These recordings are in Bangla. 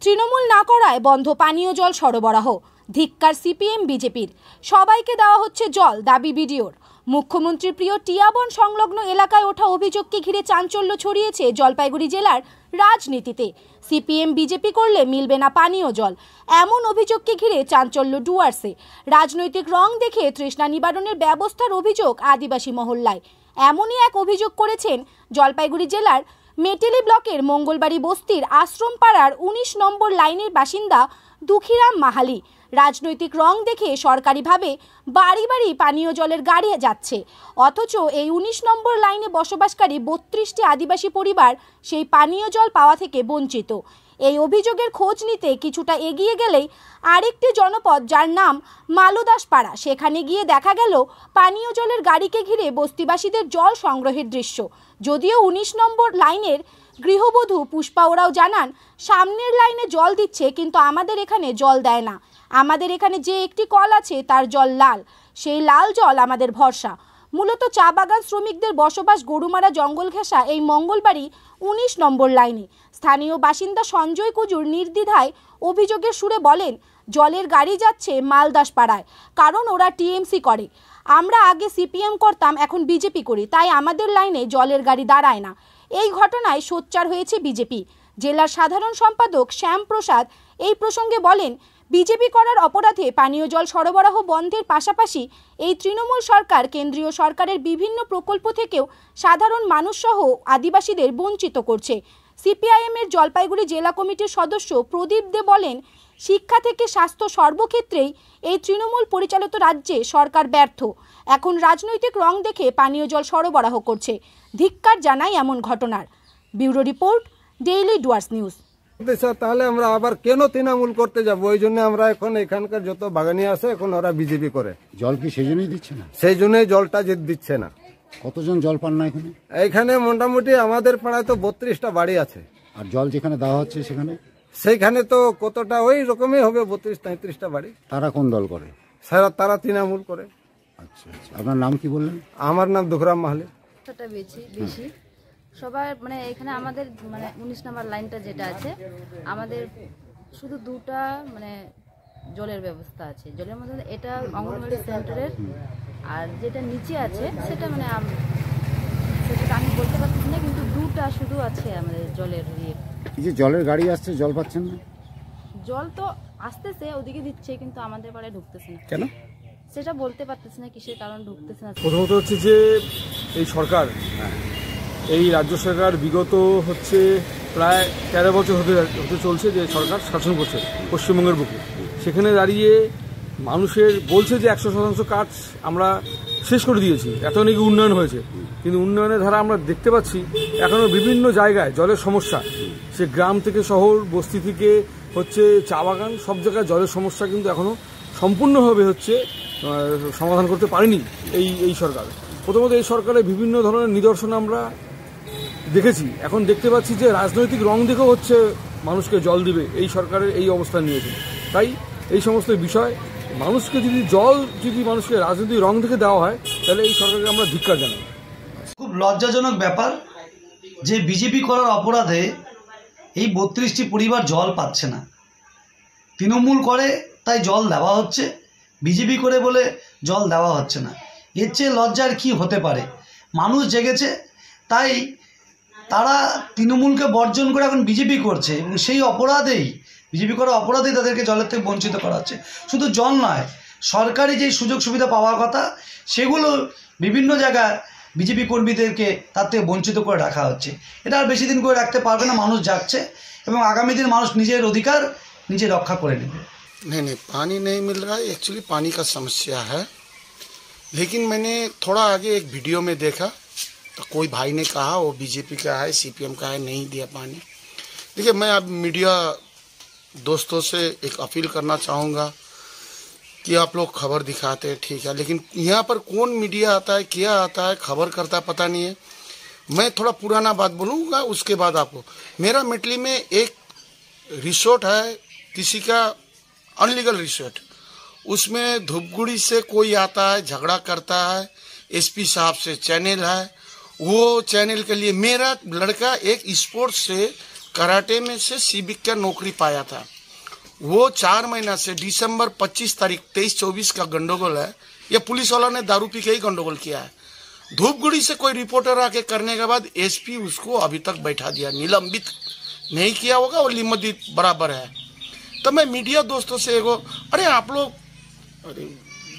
তৃণমূল না করায় বন্ধ পানীয় জল সরবরাহ। ধিক্কার সিপিএম বিজেপির। সবাইকে দেওয়া হচ্ছে জল, দাবি বিডিওর। মুখ্যমন্ত্রীর প্রিয় টিয়াবন সংলগ্ন এলাকায় ওঠা অভিযোগকে ঘিরে চাঞ্চল্য ছড়িয়েছে জলপাইগুড়ি জেলার রাজনীতিতে। সিপিএম বিজেপি করলে মিলবে না পানীয় জল, এমন অভিযোগকে ঘিরে চাঞ্চল্য ডুয়ার্সে। রাজনৈতিক রং দেখে তৃষ্ণা নিবারণের ব্যবস্থার অভিযোগ আদিবাসী মহল্লায়। এমনই এক অভিযোগ করেছেন জলপাইগুড়ি জেলার মেটেলি ব্লকের মঙ্গলবাড়ি বস্তির আশ্রমপাড়ার ১৯ নম্বর লাইনের বাসিন্দা দুঃখীরাম মাহালি। রাজনৈতিক রং দেখে সরকারিভাবে বাড়ি বাড়ি পানীয় জলের গাড়ি যাচ্ছে, অথচ এই ১৯ নম্বর লাইনে বসবাসকারী ৩২টি আদিবাসী পরিবার সেই পানীয় জল পাওয়া থেকে বঞ্চিত। এই অভিযোগের খোঁজ নিতে কিছুটা এগিয়ে গেলেই আরেকটি জনপদ, যার নাম মালুদাসপাড়া, সেখানে গিয়ে দেখা গেল পানীয় জলের গাড়িকে ঘিরে বস্তিবাসীদের জল সংগ্রহের দৃশ্য। যদিও ১৯ নম্বর লাইনের গৃহবধূ পুষ্পা ওরাও জানান, সামনের লাইনে জল দিচ্ছে, কিন্তু আমাদের এখানে জল দেয় না। আমাদের এখানে যে একটি কল আছে তার জল লাল, সেই লাল জল আমাদের ভরসা। মূলত চা বাগান শ্রমিকদের বসবাস গরুমারা জঙ্গল ঘেঁষা এই মঙ্গলবাড়ি ১৯ নম্বর লাইনে। স্থানীয় বাসিন্দা সঞ্জয় কুজুর নির্দ্বিধায় অভিযোগের সুরে বলেন, জলের গাড়ি যাচ্ছে মালদাসপাড়ায়, কারণ ওরা টিএমসি করে। আমরা আগে সিপিএম করতাম, এখন বিজেপি করি, তাই আমাদের লাইনে জলের গাড়ি দাঁড়ায় না। এই ঘটনায় সোচ্চার হয়েছে বিজেপি। জেলার সাধারণ সম্পাদক শ্যামপ্রসাদ এই প্রসঙ্গে বলেন, বিজেপি করার অপরাধে পানীয় জল সরবরাহ বন্ধের পাশাপাশি এই তৃণমূল সরকার কেন্দ্রীয় সরকারের বিভিন্ন প্রকল্প থেকেও সাধারণ মানুষসহ আদিবাসীদের বঞ্চিত করছে। সিপিআইএমের জলপাইগুড়ি জেলা কমিটির সদস্য প্রদীপ দে বলেন, শিক্ষা থেকে স্বাস্থ্য সর্বক্ষেত্রেই এই তৃণমূল পরিচালিত রাজ্যে সরকার ব্যর্থ। এখন রাজনৈতিক রং দেখে পানীয় জল সরবরাহ করছে। ধিক্কার জানাই এমন ঘটনার। Bureau report, daily Dooars news. তাহলে আমরা আবার কেন তৃণমূল করতে যাব? ওই জন্য আমরা এখন এখানকার যত বাগানি আছে এখন ওরা বিজেপি করে। জল কি সেই জন্যই দিচ্ছে না? সেই জন্যই জলটা যে দিচ্ছে না। কতজন জল পান না এখানে? এখানে মোটামুটি আমাদের পাড়ায় তো ৩২টা বাড়ি আছে। আর জল যেখানে দেওয়া হচ্ছে সেইখানে তো কতটা ওই রকমই হবে, ৩২-৩৩টা বাড়ি। তারা কোন দল করে? তারা তৃণমূল করে। আচ্ছা আচ্ছা, আপনার নাম কি বললেন? আমার নাম দুঃখীরাম মাহালি। বেশি সবার মানে এখানে আমাদের মানে ১৯ নম্বর লাইনটা যেটা আছে, আমাদের শুধু দুটা মানে জলের ব্যবস্থা আছে। জলের মধ্যে এটা অঙ্গনওয়াড়ি সেন্টারের, আর যেটা নিচে আছে সেটা মানে সেটা আমি বলতে পারছি না, কিন্তু দুটা শুধু আছে আমাদের জলের ইয়ে। এই যে জলের গাড়ি আসছে, জল পাচ্ছেন না? জল তো আসতেছে, ওদিকে দিচ্ছে, কিন্তু আমাদের পাড়ায় ঢুকতেছে না। কেন সেটা বলতে পারতেছি না কিসের কারণ ঢুকতেছে না। প্রথমত হচ্ছে যে এই সরকার, এই রাজ্য সরকার বিগত হচ্ছে প্রায় ১৩ বছর হতে চলছে যে সরকার শাসন করছে পশ্চিমবঙ্গের বুকে। সেখানে দাঁড়িয়ে মানুষের বলছে যে ১০০% কাজ আমরা শেষ করে দিয়েছি, এত নাকি উন্নয়ন হয়েছে, কিন্তু উন্নয়নের ধারা আমরা দেখতে পাচ্ছি এখনও বিভিন্ন জায়গায় জলের সমস্যা। সে গ্রাম থেকে শহর, বস্তি থেকে হচ্ছে চা বাগান, সব জায়গায় জলের সমস্যা কিন্তু এখনও সম্পূর্ণভাবে হচ্ছে সমাধান করতে পারেনি এই সরকার। প্রথমত এই সরকারের বিভিন্ন ধরনের নিদর্শন আমরা দেখেছি, এখন দেখতে পাচ্ছি যে রাজনৈতিক রং দেখেও হচ্ছে মানুষকে জল দিবে এই সরকারের এই অবস্থান নিয়েছে। তাই এই সমস্ত বিষয় মানুষকে যদি মানুষকে রাজনৈতিক রং দেখে দেওয়া হয়, তাহলে এই সরকারকে আমরা ধিক্কার জানাই। খুব লজ্জাজনক ব্যাপার যে বিজেপি করার অপরাধে এই ৩২টি পরিবার জল পাচ্ছে না। তৃণমূল করে তাই জল দেওয়া হচ্ছে, বিজেপি করে বলে জল দেওয়া হচ্ছে না। এর চেয়ে লজ্জার কি হতে পারে? মানুষ জেগেছে, তাই তারা তৃণমূলকে বর্জন করে এখন বিজেপি করছে, এবং সেই অপরাধেই বিজেপি করার অপরাধেই তাদেরকে জলের থেকে বঞ্চিত করা হচ্ছে। শুধু জল নয়, সরকারি যে সুযোগ সুবিধা পাওয়ার কথা সেগুলো বিভিন্ন জায়গায় বিজেপি কর্মীদেরকে তার থেকে বঞ্চিত করে রাখা হচ্ছে। এটা আর বেশি দিন করে রাখতে পারবে না। মানুষ যাচ্ছে এবং আগামী দিন মানুষ নিজের অধিকার নিজে রক্ষা করে নেবে। नहीं, पानी नहीं मिल रहा है। एक्चुअली पानी का समस्या है, लेकिन मैंने थोड़ा आगे एक वीडियो में देखा तो कोई भाई ने कहा वो बीजेपी का है, सीपीएम का है, नहीं दिया पानी। देखिए, मैं अब मीडिया दोस्तों से एक अपील करना चाहूँगा कि आप लोग खबर दिखाते हैं, ठीक है, लेकिन यहाँ पर कौन मीडिया आता है, क्या आता है, खबर करता है, पता नहीं है। मैं थोड़ा पुराना बात बोलूँगा, उसके बाद आपको। मेरा मेटली में एक रिसोर्ट है, किसी का अनलीगल रिसोर्ट, उसमें धूपगुड़ी से कोई आता है, झगड़ा करता है, एसपी साहब से चैनल है, वो चैनल के लिए मेरा लड़का एक स्पोर्ट्स से कराटे में से सिविक का नौकरी पाया था। वो 4 महीना से दिसंबर 25 तारीख 23-24 का गंडगोल है। ये पुलिस वाला ने दारू पी के ही गंडगोल किया है। धूपगुड़ी से कोई रिपोर्टर आके करने के बाद एसपी उसको अभी तक बैठा दिया, निलंबित नहीं किया होगा, वो निलंबित बराबर है। तो मैं मीडिया दोस्तों से एगो, अरे आप लोग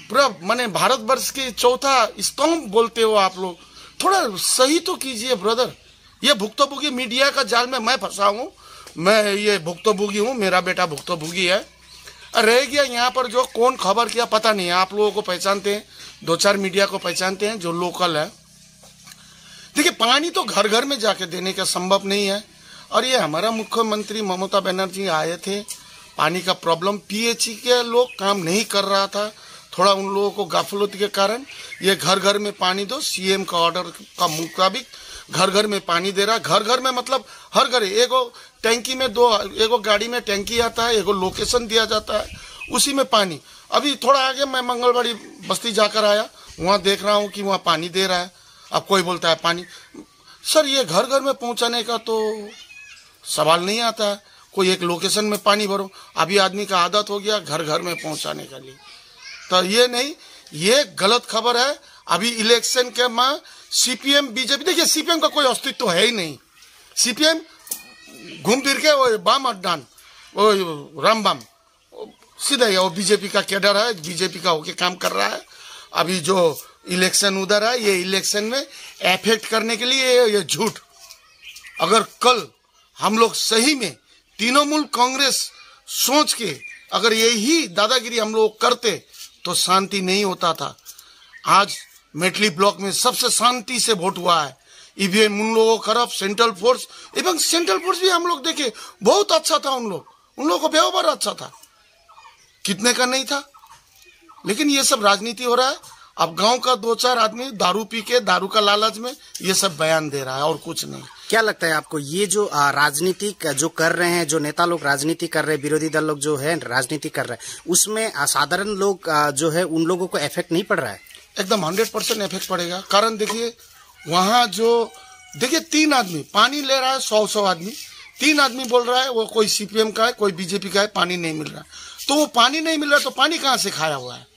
पूरा माने भारतवर्ष के चौथा स्तंभ बोलते हो आप लोग, थोड़ा सही तो कीजिए ब्रदर। ये भुक्तभोगी मीडिया का जाल में मैं फंसा हूँ, मैं ये भुक्तभोगी हूँ, मेरा बेटा भुक्तभोगी है। रह गया यहाँ पर जो कौन खबर किया पता नहीं, आप लोगों को पहचानते हैं, 2-4 मीडिया को पहचानते हैं जो लोकल है। देखिए पानी तो घर घर में जाके देने का संभव नहीं है। और ये हमारा मुख्यमंत्री ममता बनर्जी आए थे, पानी का प्रॉब्लम पीएचई के लोग काम नहीं कर रहा था, थोड़ा उन लोगों को गाफिलती के कारण ये घर घर में पानी दो, सीएम का ऑर्डर का मुताबिक घर घर में पानी दे रहा। घर घर में मतलब हर घर एगो टैंकी में एगो गाड़ी में टैंकी आता है, एगो लोकेशन दिया जाता है, उसी में पानी। अभी थोड़ा आगे मैं मंगलवाड़ी बस्ती जाकर आया, वहाँ देख रहा हूँ कि वहाँ पानी दे रहा है। अब कोई बोलता है पानी, सर ये घर घर में पहुँचाने का तो सवाल नहीं आता है, कोई एक लोकेशन में पानी भरो। अभी आदमी का आदत हो गया घर घर में पहुँचाने के लिए, तो ये नहीं, ये गलत खबर है। अभी इलेक्शन के में सीपीएम बीजेपी, देखिए सीपीएम का कोई अस्तित्व है ही नहीं। सीपीएम घूम फिर के वो बाम अड्डान, वो रामबाम सीधा ही वो बीजेपी का कैडर है, बीजेपी का होके काम कर रहा है। अभी जो इलेक्शन उधर है, ये इलेक्शन में एफेक्ट करने के लिए ये झूठ। अगर कल हम लोग सही में तृणमूल कांग्रेस सोच के अगर यही दादागिरी हम लोग करते तो शांति नहीं होता था। आज मेटली ब्लॉक में सबसे शांति से वोट हुआ है। ईवीएम उन लोगों खराब, सेंट्रल फोर्स एवं सेंट्रल फोर्स भी हम लोग देखे बहुत अच्छा था, उन लोगों का व्यवहार अच्छा था, कितने का नहीं था। लेकिन ये सब राजनीति हो रहा है। अब गांव का 2-4 आदमी दारू पी के दारू का लालच में ये सब बयान दे रहा है और कुछ नहीं। क्या लगता है आपको ये जो राजनीति जो कर रहे हैं, जो नेता लोग राजनीति कर रहे हैं, विरोधी दल लोग जो है राजनीति कर रहे हैं, उसमें साधारण लोग जो है उन लोगों को इफेक्ट नहीं पड़ रहा है? एकदम 100% इफेक्ट पड़ेगा। कारण देखिए वहां जो देखिए 3 आदमी पानी ले रहा है, 100 आदमी, 3 आदमी बोल रहा है वो कोई सीपीएम का है, कोई बीजेपी का है, पानी नहीं मिल रहा। तो वो पानी नहीं मिल रहा तो पानी कहाँ से खाया हुआ है?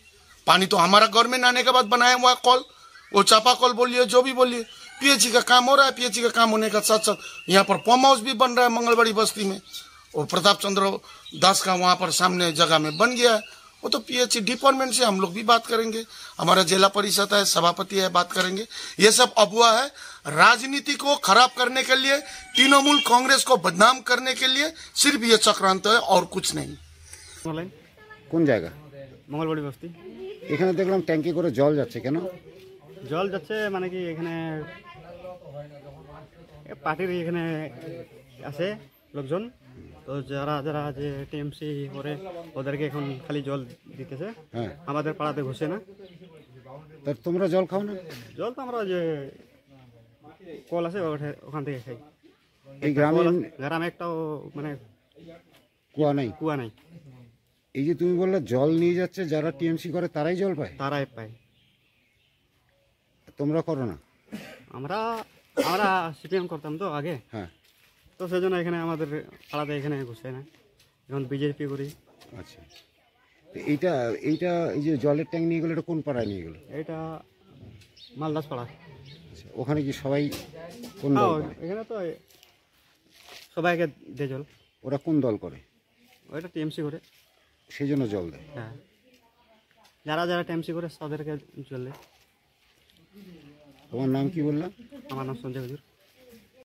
पानी तो हमारा गवर्नमेंट आने के बाद बनाया हुआ कॉल, वो चापा कॉल बोलिए जो भी बोलिए, पीएचई का काम हो रहा है। पीएचई का काम होने का साथ साथ यहाँ पर पंप हाउस भी बन रहा है मंगलवाड़ी बस्ती में, और प्रताप चंद्र दास का वहाँ पर सामने जगह में बन गया है। वो तो पीएचई डिपार्टमेंट से हम लोग भी बात करेंगे, हमारा जिला परिषद है, सभापति है, बात करेंगे। ये सब अफवाह है, राजनीति को खराब करने के लिए, तृणमूल कांग्रेस को बदनाम करने के लिए सिर्फ ये चक्रांत है और कुछ नहीं। কোন জায়গা? মঙ্গলবাড়ি বস্তি। এখানে দেখলাম ট্যাঙ্কি করে জল যাচ্ছে, কেন জল যাচ্ছে? মানে কি এখানে পার্টির এখানে আছে লোকজন, তো যারা যারা যে টিএমসি করে ওদেরকে এখন খালি জল দিতেছে, আমাদের পাড়াতে ঘুষে না। তা তোমরা জল খাও না? জল তো আমরা যে কল আছে ওখান থেকে খাই। এই গ্রামে একটাও মানে কুয়া নাই? কুয়া নাই। এই যে তুমি বললে জল নিয়ে যাচ্ছে, যারা টিএমসি করে তারাই জল পায়? তারাই পায়। তোমরা করো না? আমরা সিপিএম করতাম তো আগে, হ্যাঁ, তো সেজন্য এখানে আমাদের পাড়াতে এখানে ঘুষে না, এখন বিজেপি করি। আচ্ছা, এইটা এই যে জলের ট্যাঙ্ক নিয়ে গেলো, এটা কোন পাড়ায় নিয়ে গেলো? এটা মালদাস পাড়া। আচ্ছা, ওখানে কি সবাই কোন দল করে? এখানে তো সবাইকে দেয় জল। ওরা কোন দল করে? ওইটা টিএমসি করে, সেই জন্য জল দেয়। হ্যাঁ, যারা যারা টিএমসি করে তাদেরকে জল দেয়। তোমার নাম কি বললাম? আমার নাম সঞ্জয় হুজুর।